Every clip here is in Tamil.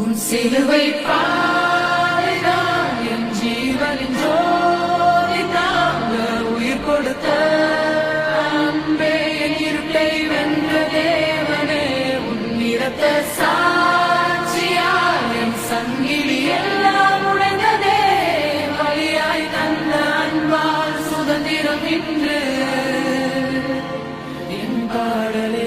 உன் சிலுவை பாதைதான் என் ஜீவனின் ஜோதி தாங்க உயிர் கொடுத்த அன்பே, என் இருட்டை வென்ற தேவனே, உன் நிறத்த சாட்சியால் என் சங்கிலி எல்லாம் உடைந்ததே, வழியாய் தந்த அன்பால் சுதந்திரம் இன்று என் பாடலே.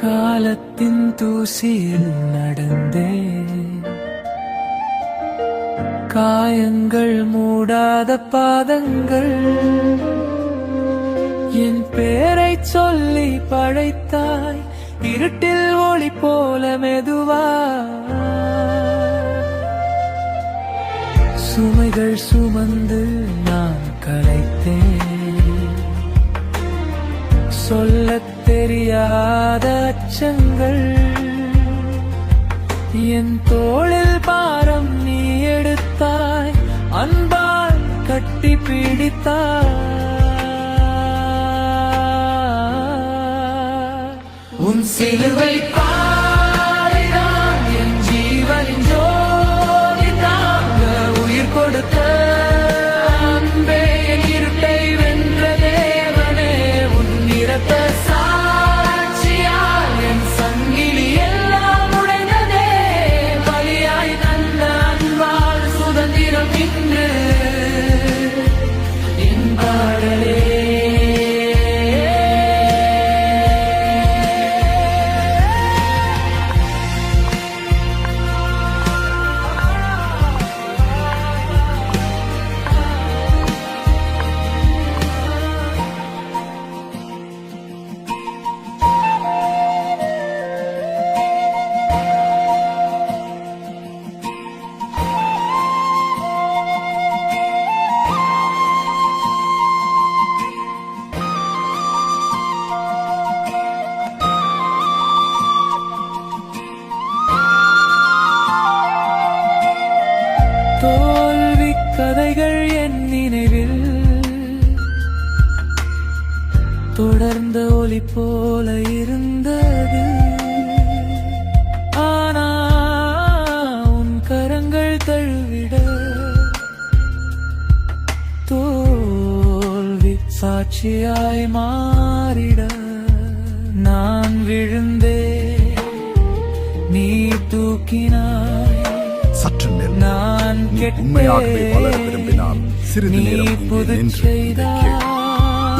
காலத்தின் தூசியில் நடந்தேன், காயங்கள் மூடாத பாதங்கள், என் பேரை சொல்லி பழைத்தாய், இருட்டில் ஒளி போல மெதுவா. சுமைகள் சுமந்து நான் கலைத்தேன், சொல்லத் தெரியாத அச்சங்கள், என் தோளில் பாரம் நீ எடுத்தாய், அன்பால் கட்டி பிடித்தாய். உன் சிலுவை பாதைதான் என் ஜீவனின் ஜோதி தாங்க உயிர் கொடுத்த அன்பே, என் இருட்டை வென்ற தேவனே, உன் நிறத்த சாட்சியால் என் சங்கிலி எல்லாம் உடைந்ததே, வழியாய் தந்த அன்பால் சுதந்திரம் இன்று என் பாடலே. தோல்வி கதைகள் என் நினைவில் தொடர்ந்த ஒளி போல இருந்தது, ஆனா உன் கரங்கள் தழுவிட தோல்வி சாட்சியாய் மாறிட. நான் விழுந்தே நீ தூக்கினாய், சற்று நேரம் நான் உண்மையாகவே வளர விரும்பினால் சிறிது நேரம் இங்கே நின்று இதை கேள்.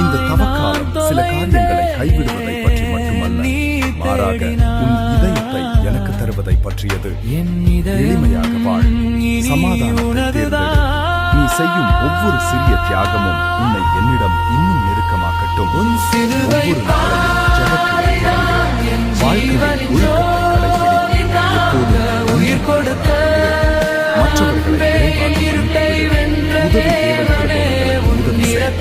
இந்த தவக்காலம் சில காரியங்களை கைவிடுவதை பற்றி மட்டுமல்ல, மாறாக உன் இதயத்தை எனக்கு தருவதை பற்றியது. எளிமையாக வாழ், சமாதானத்தை தேர்ந்தெடு. நீ செய்யும் ஒவ்வொரு சிறிய தியாகமும் உன்னை என்னிடம் இன்னும் நெருக்கமாக்கட்டும். ஒவ்வொரு நாளையும் ஜெபத்துடன் தொடங்கு. வாழ்க்கையில் ஒழுக்கத்தை கடைபிடி. எப்போதும் உயிர் கொடுத்த மற்றவர்களை உதவி தேவைப்படுபவர்களுக்கு உதவி செய்.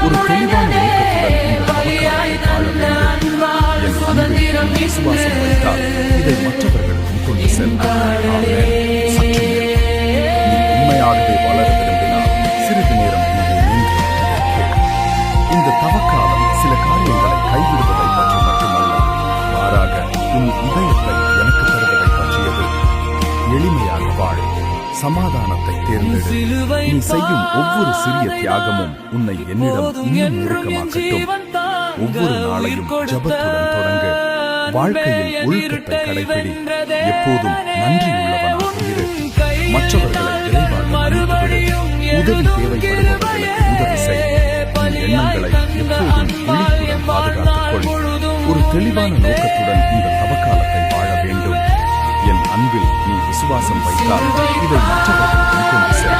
ஒரு தெளிவான விசுவாசம் வைத்தால் இதை மற்றவர்களுக்கும் கொண்டு செல். உண்மையாகவே வளர விரும்பினால் சிறிது நேரம் இங்கே நின்று இதை கேள். இந்த தவக்காலம் சில காரியங்களை கைவிடுவதை பற்றி மட்டுமல்ல, மாறாக உன் இதயத்தை எனக்கு தருவதை பற்றியது. எளிமையாக வாழ், சமாதானத்தை தேர்ந்தெடு. நீ செய்யும் ஒவ்வொரு சிறிய தியாகமும் உன்னை என்னிடம் இன்னும் நெருக்கமாக்கட்டும். ஒவ்வொரு நாளையும் ஜெபத்துடன் தொடங்கு. வாழ்க்கையில் ஒழுக்கத்தை கடைபிடி. எப்போதும் நன்றியுள்ளவனாக இரு. மற்றவர்களை விரைவாக மன்னித்துவிடு. உதவி தேவைப்படுபவர்களுக்கு உதவி செய். உன் எண்ணங்களை எப்போதும் விழிப்புடன் பாதுகாத்துக் கொள். ஒரு தெளிவான நோக்கத்துடன் இந்த தவக்காலத்தை வாழ வேண்டும். என் அன்பில் நீ விசுவாசம் வைத்தால் இதை மற்றவர்களுக்கும் கொண்டு செல்.